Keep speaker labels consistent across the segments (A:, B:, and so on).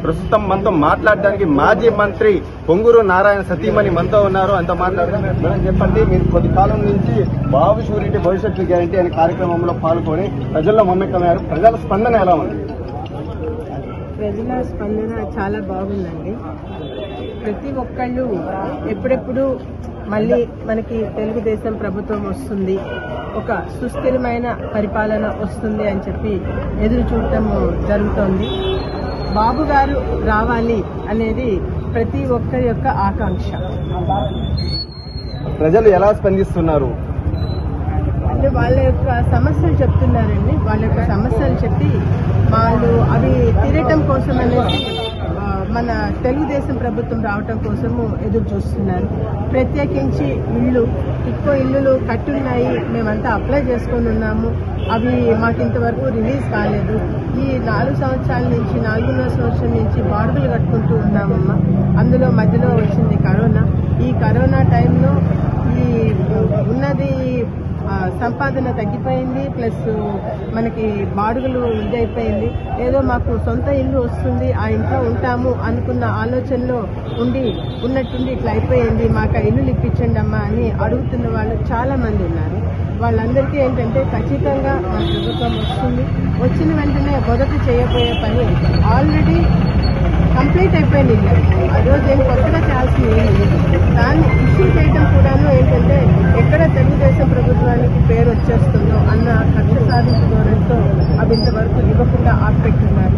A: ప్రస్తుతం మనతో మాట్లాడడానికి మాజీ మంత్రి పొంగూరు నారాయణ సతీమణి మనతో ఉన్నారు. అంత మాట్లాడుతున్నారు. చెప్పండి, మీరు కొద్ది కాలం నుంచి బాబు షూరిటీ భవిష్యత్తు గ్యారంటీ అనే కార్యక్రమంలో పాల్గొని ప్రజల్లో మమేకమయ్యారు. ప్రజల స్పందన ఎలా ఉంది?
B: ప్రజల స్పందన చాలా బాగుందండి. ప్రతి ఒక్కళ్ళు ఎప్పుడెప్పుడు మళ్ళీ మనకి తెలుగుదేశం ప్రభుత్వం వస్తుంది, ఒక సుస్థిరమైన పరిపాలన వస్తుంది అని చెప్పి ఎదురు చూడటం జరుగుతోంది. బాబు గారు రావాలి అనేది ప్రతి ఒక్కరి యొక్క ఆకాంక్ష.
A: ప్రజలు ఎలా స్పందిస్తున్నారు
B: అంటే వాళ్ళ యొక్క సమస్యలు చెప్తున్నారండి. వాళ్ళ యొక్క సమస్యలు చెప్పి వాళ్ళు అవి తీరటం కోసం అనేది మన తెలుగుదేశం ప్రభుత్వం రావటం కోసము ఎదురు చూస్తున్నారు. ప్రత్యేకించి ఇల్లులు కట్టున్నాయి, మేమంతా అప్లై చేసుకొని ఉన్నాము, అవి మాకు ఇంతవరకు రిలీజ్ కాలేదు. ఈ 4 సంవత్సరాల నుంచి 4.5 సంవత్సరం నుంచి బాడుగులు కట్టుకుంటూ ఉన్నామమ్మా. అందులో మధ్యలో వచ్చింది కరోనా. ఈ కరోనా టైంలో ఈ ఉన్నది సంపాదన తగ్గిపోయింది, ప్లస్ మనకి బాడుగులు ఇదైపోయింది. ఏదో మాకు సొంత ఇల్లు వస్తుంది, ఆ ఇంట్లో ఉంటాము అనుకున్న ఆలోచనలో ఉన్నట్టుండి ఇట్లా అయిపోయింది, మాకు ఇల్లులు ఇప్పించండి అమ్మా అని అడుగుతున్న వాళ్ళు చాలా మంది ఉన్నారు. వాళ్ళందరికీ ఏంటంటే ఖచ్చితంగా మన ప్రభుత్వం వస్తుంది. వచ్చిన వెంటనే మొదట చేయబోయే పని ఆల్రెడీ కంప్లీట్ అయిపోయింది. ఆ రోజు ఏం కొత్తగా చేయాల్సింది ఏం లేదు. దాన్ని ఇష్యూ చేయడం కూడాను ఏంటంటే ఎక్కడ తెలుగుదేశం ప్రభుత్వానికి పేరు వచ్చేస్తుందో అన్న కక్ష సాధింపు ధోరణితో అవి ఇంతవరకు ఇవ్వకుండా ఆపెట్టున్నారు.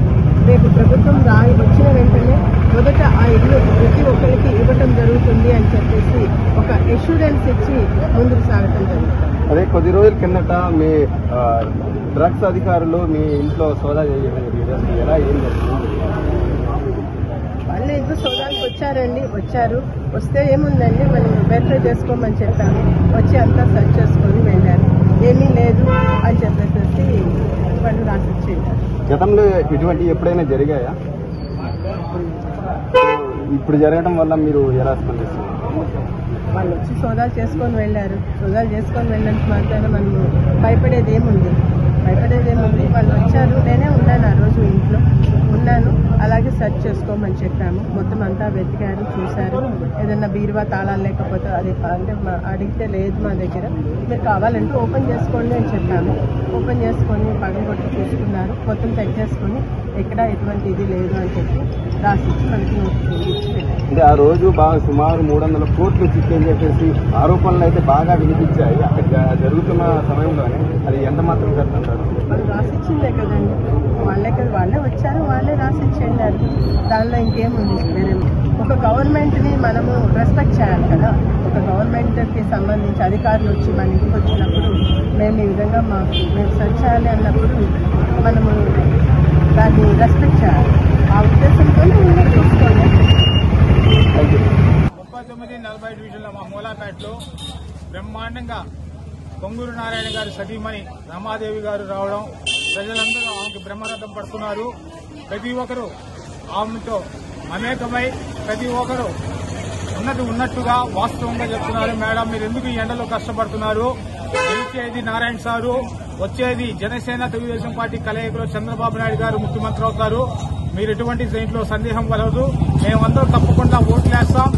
B: రేపు ప్రభుత్వం వచ్చిన వెంటనే మొదట ఆ ఇల్లు ప్రతి ఒక్కరికి ఇవ్వటం జరుగుతుంది అని చెప్పేసి ఒక ఎష్యూరెన్స్ ఇచ్చి ముందుకు సాగటం జరుగుతుంది.
A: అదే కొద్ది రోజుల కిందట మీ డ్రగ్స్ అధికారులు మీ ఇంట్లో సోదా ఎలా ఏం జరుగుతుంది?
B: వాళ్ళు ఏదో సోదాలకు వచ్చారు. వస్తే ఏముందండి, మనం వెరిఫై చేసుకోమని చెప్పాము. వచ్చి అంతా సెర్చ్ చేసుకొని వెళ్ళారు. ఏమీ లేదు అని చెప్పేసి వాళ్ళు రాసిచ్చారు.
A: గతంలో ఇటువంటి ఎప్పుడైనా జరిగాయా? ఇప్పుడు జరగడం వల్ల మీరు ఎలా స్పందిస్తున్నారు?
B: వాళ్ళు వచ్చి సోదాలు చేసుకొని వెళ్ళారు. సోదాలు చేసుకొని వెళ్ళినంత మాత్రాన మనము భయపడేది ఏముంది? వాళ్ళు వచ్చారు, నేనే ఉన్నాను ఆ రోజు ఇంట్లో ఉన్నాను. అలాగే సెర్చ్ చేసుకోమని చెప్పాము. మొత్తం అంతా వెతికారు, చూశారు. ఏదన్నా బీరువా తాళాలు లేకపోతే అది అంటే అడిగితే లేదు మా దగ్గర, మీరు కావాలంటే ఓపెన్ చేసుకోండి అని చెప్పాము. ఓపెన్ చేసుకొని పగలగొట్టి చూసుకున్నారు. మొత్తం చెక్ చేసుకొని ఎక్కడ ఎటువంటి ఇది లేదు అని చెప్పి రాసిచ్చి మనకి నోటిఫికేషన్.
A: అంటే ఆ రోజు బాగా సుమారు 300 కోట్లు చిక్కని చెప్పేసి ఆరోపణలు అయితే బాగా వినిపించాయి. అక్కడ జరుగుతున్న సమయంలోనే అది ఎంత మాత్రం కరెక్ట్?
B: వాళ్ళు రాసిచ్చిందే కదండి, వాళ్ళే వచ్చారు, వాళ్ళే రాసిచ్చి వెళ్ళారు. దానిలో ఇంకేముంది? వేరే ఒక గవర్నమెంట్ని మనము రెస్పెక్ట్ చేయాలి కదా. ఒక గవర్నమెంట్కి సంబంధించి అధికారులు వచ్చి మన ఇంటికి వచ్చినప్పుడు మేము ఈ విధంగా మేము సెర్చ్ చేయాలి అన్నప్పుడు మనము దాన్ని రెస్పెక్ట్ చేయాలి. ఆ ఉద్దేశంతోనే మేము చూసుకోవాలి.
C: 39-40 డివిజన్ల మా మూలాపేటలో బ్రహ్మాండంగా పొంగూరు నారాయణ గారి సతీమణి రమాదేవి గారు రావడం, ప్రజలందరూ ఆమెకు బ్రహ్మరథం పడుతున్నారు. ప్రతి ఒక్కరూ ఆమెతో మమేకమై ప్రతి ఒక్కరూ ఉన్నట్టుగా వాస్తవంగా చెప్తున్నారు. మేడం, మీరు ఎందుకు ఈ ఎండలో కష్టపడుతున్నారు? గెలిచేది నారాయణ సారు, వచ్చేది జనసేన తెలుగుదేశం పార్టీ కలయికలో చంద్రబాబు నాయుడు గారు ముఖ్యమంత్రి అవుతారు. మీరు ఎటువంటి దీంట్లో సందేహం కలదు. మేమందరం తప్పకుండా ఓట్లేస్తాం.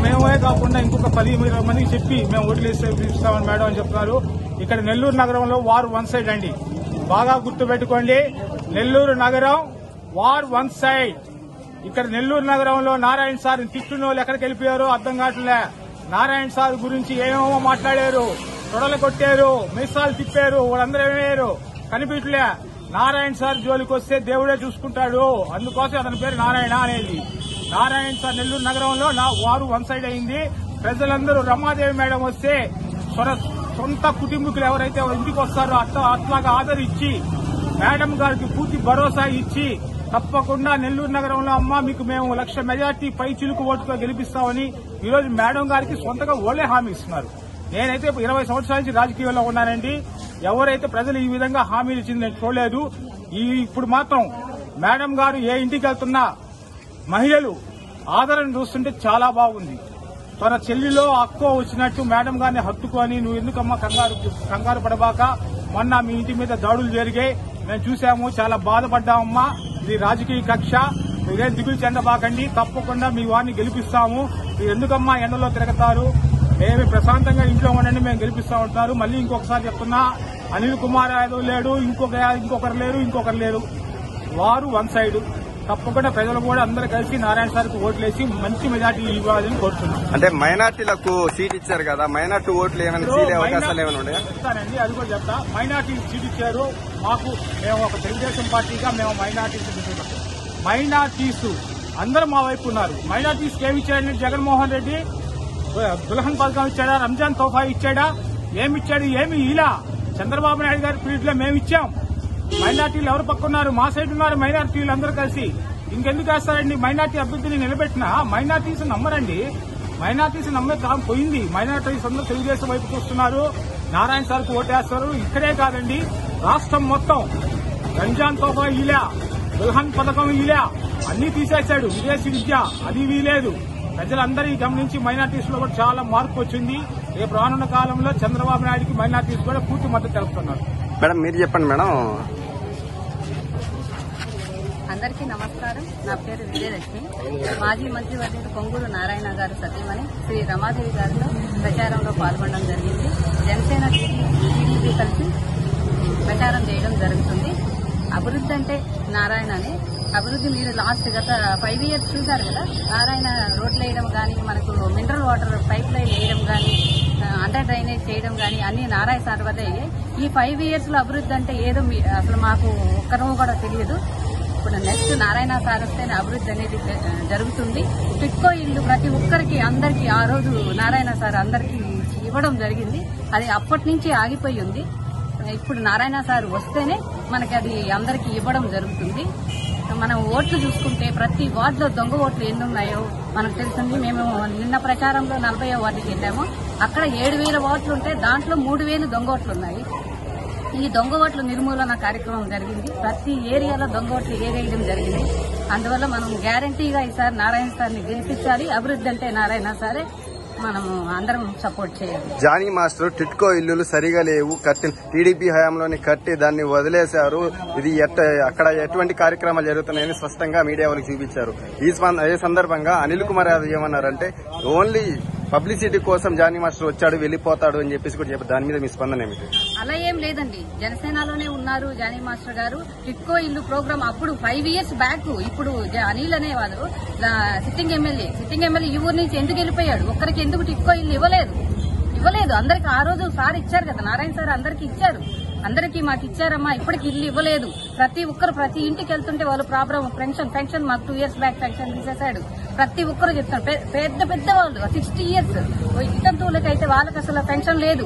C: మేమే కాకుండా ఇంకొక 10-20 మందికి చెప్పి మేము ఓట్లేసి ఇస్తామని మేడం అని చెప్తున్నారు. ఇక్కడ నెల్లూరు నగరంలో వార్ 1 సైడ్ అండి. బాగా గుర్తుపెట్టుకోండి, నెల్లూరు నగరం వార్ 1 సైడ్. ఇక్కడ నెల్లూరు నగరంలో నారాయణ సార్ తిట్టున్న వాళ్ళు ఎక్కడికి వెళ్ళిపోయారో అర్థం కావట్లే. నారాయణ సార్ గురించి ఏమేమో మాట్లాడారు, తొడలు కొట్టారు, మీసాలు తిప్పారు, వాళ్ళందరూ ఏమయ్యారు కనిపించలే. నారాయణ సార్ జోలికి వస్తే దేవుడే చూసుకుంటాడు. అందుకోసం అతని పేరు నారాయణ అనేది. నారాయణ సార్ నెల్లూరు నగరంలో వారు 1 సైడ్ అయింది. ప్రజలందరూ రమాదేవి మేడం వస్తే సొంత కుటుంబీకులు ఎవరైతే ఇంటికి వస్తారో అట్లాగా ఆదరించి మేడం గారికి పూర్తి భరోసా ఇచ్చి తప్పకుండా నెల్లూరు నగరంలో అమ్మ మీకు మేము 1,00,000 మెజార్టీ పై చిలుకు ఓటుతో గెలిపిస్తామని ఈరోజు మేడం గారికి సొంతగా ఓళ్లే హామీ ఇస్తున్నారు. నేనైతే 20 సంవత్సరాల నుంచి రాజకీయాల్లో ఉన్నానండి. ఎవరైతే ప్రజలు ఈ విధంగా హామీలు ఇచ్చింది నేను చూడలేదు. ఇప్పుడు మాత్రం మేడం గారు ఏ ఇంటికి వెళ్తున్నా మహిళలు ఆదరణ చూస్తుంటే చాలా బాగుంది. తన చెల్లిలో అక్కో వచ్చినట్టు మేడం గారిని హత్తుకొని, నువ్వు ఎందుకమ్మా కంగారు పడబాక, మొన్న మీ ఇంటి మీద దాడులు జరిగాయి, మేము చూసాము, చాలా బాధపడ్డామమ్మా, ఇది రాజకీయ కక్ష. మీరేం దిగులు చెందబాకండి, తప్పకుండా మీ వారిని గెలిపిస్తాము. మీరు ఎందుకమ్మా ఎండలో తిరగతారు, మేమే ప్రశాంతంగా ఇంట్లో ఉండండి, మేము గెలిపిస్తా ఉంటారు. మళ్ళీ ఇంకొకసారి చెప్తున్నా, అనిల్ కుమార్ యాదవ్ లేడు, ఇంకొకరు లేరు. వారు వన్ సైడ్. తప్పకుండా ప్రజలు కూడా అందరూ కలిసి నారాయణ సార్కి ఓట్లేసి మంచి మెజార్టీ ఇవ్వాలని కోరుతున్నాం.
A: అంటే మైనార్టీలకు సీట్ ఇచ్చారు కదా, మైనార్టీ ఓట్లు ఏమైనా చీలే అవకాశాలు ఏమైనా ఉన్నాయా?
C: చెప్తానండి, అది కూడా చెప్తా. మైనార్టీ సీట్ ఇచ్చారు మాకు. మేము ఒక తెలుగుదేశం పార్టీగా మేము మైనార్టీస్ అందరూ మా వైపు ఉన్నారు. మైనార్టీస్కి ఏమి ఇచ్చాడంటే జగన్మోహన్ రెడ్డి దుల్హన్ పథకం ఇచ్చాడా, రంజాన్ తోఫా ఇచ్చాడా, ఏమి ఇలా చంద్రబాబు నాయుడు గారి పీరియడ్ లో మేము ఇచ్చాం. మైనార్టీలు ఎవరు పక్కన్నారు? మా సైడ్ ఉన్నారు మైనార్టీలు అందరూ కలిసి. ఇంకెందుకు వేస్తారండి? మైనార్టీ అభ్యర్థిని నిలబెట్టినా మైనార్టీస్ నమ్మరండి. మైనార్టీస్ నమ్మే కాలం పోయింది. మైనార్టీస్ అందరూ తెలుగుదేశం వైపు చూస్తున్నారు, నారాయణ సార్కు ఓటేస్తారు. ఇక్కడే కాదండి, రాష్ట్రం మొత్తం రంజాన్ తోఫా ఇలా, దుల్హన్ పథకం ఇలా అన్ని తీసేశాడు. విదేశీ విద్య అది వీలేదు. ప్రజలందరూ గమనించి మైనార్టీస్ లో కూడా చాలా మార్పు వచ్చింది. రేపు రానున్న కాలంలో చంద్రబాబు నాయుడుకి మైనార్టీస్ కూడా పూర్తి మద్దతు తెలుపుతున్నారు.
A: మేడం మీరు చెప్పండి మేడం.
D: అందరికీ నమస్కారం. నా పేరు విజయలక్ష్మి. మాజీ మంత్రివర్యులు పొంగూరు నారాయణ గారు సతీమణి శ్రీ రమాదేవి గారితో ప్రచారంలో పాల్గొనడం జరిగింది. జనసేన టీడీపీ కలిసి ప్రచారం చేయడం జరుగుతుంది. అభివృద్ధి అంటే నారాయణనే. అభివృద్ధి మీరు లాస్ట్ గత 5 years చూశారు కదా, నారాయణ రోడ్లు వేయడం కానీ, మనకు మినరల్ వాటర్ పైప్ లైన్ వేయడం కానీ, అండర్ డ్రైనేజ్ చేయడం కానీ అన్ని నారాయణ సార్ వద్ద అయ్యాయి. ఈ 5 years లో అభివృద్ధి అంటే ఏదో అసలు మాకు ఒక్కరూ కూడా తెలియదు. ఇప్పుడు నెక్స్ట్ నారాయణ సార్ వస్తేనే అభివృద్ధి అనేది జరుగుతుంది. టిట్కో ఇల్లు ప్రతి ఒక్కరికి అందరికీ ఆ రోజు నారాయణ సార్ అందరికీ ఇవ్వడం జరిగింది. అది అప్పటి నుంచి ఆగిపోయి ఉంది. ఇప్పుడు నారాయణ సార్ వస్తేనే మనకి అది అందరికీ ఇవ్వడం జరుగుతుంది. మనం ఓట్లు చూసుకుంటే ప్రతి వార్డులో దొంగ ఓట్లు ఎన్ని ఉన్నాయో మనకు తెలుస్తుంది. మేము నిన్న ప్రచారంలో 40వ వార్డుకి వెళ్ళాము. అక్కడ 7,000 ఓట్లు ఉంటే దాంట్లో 3,000 దొంగ ఓట్లు ఉన్నాయి. ఈ దొంగ ఓట్ల నిర్మూలన కార్యక్రమం జరిగింది. ప్రతి ఏరియాలో దొంగ ఓట్లు ఏరేయడం జరిగింది. అందువల్ల మనం గ్యారంటీగా ఈసారి నారాయణ సార్ని గెలిపించాలి. అభివృద్ధి అంటే నారాయణ సారే. మనము అందరం సపోర్ట్ చేయాలి.
A: జానీ మాస్టర్ టిట్కో ఇల్లులు సరిగా లేవు, కట్టి టీడీపీ హయాంలోని కట్టి దాన్ని వదిలేశారు. ఇది అక్కడ ఎటువంటి కార్యక్రమాలు జరుగుతున్నాయని స్పష్టంగా మీడియా వాళ్ళకి చూపించారు. ఈ సందర్భంగా అనిల్ కుమార్ యాదవ్ ఏమన్నారంటే ఓన్లీ పబ్లిసిటీ కోసం జానీ మాస్టర్ వచ్చాడు వెళ్ళిపోతాడు అని చెప్పేసి కూడా చెప్పారు. దాని మీద మీ స్పందన ఏమిటి?
D: అలా ఏం లేదండి, జనసేనలోనే ఉన్నారు జానీ మాస్టర్ గారు. టిట్కో ఇల్లు ప్రోగ్రామ్ అప్పుడు 5 years బ్యాక్. ఇప్పుడు అనిల్ అనేవాళ్ళు సిట్టింగ్ ఎమ్మెల్యే ఈ ఊరు నుంచి ఎందుకు వెళ్ళిపోయాడు? ఒక్కరికి ఎందుకు టిట్కో ఇల్లు ఇవ్వలేదు? అందరికి ఆ రోజు సార్ ఇచ్చారు కదా, నారాయణ సార్ అందరికి ఇచ్చారు. అందరికీ మాకు ఇచ్చారమ్మా, ఇప్పటికి ఇల్లు ఇవ్వలేదు. ప్రతి ఒక్కరు ప్రతి ఇంటికి వెళ్తుంటే వాళ్ళు ప్రాబ్లం పెన్షన్ మాకు 2 years బ్యాక్ పెన్షన్ తీసేశాడు. ప్రతి ఒక్కరు చెప్తారు. పెద్ద వాళ్ళు 60 years ఇతంతువులకైతే వాళ్ళకి అసలు పెన్షన్ లేదు.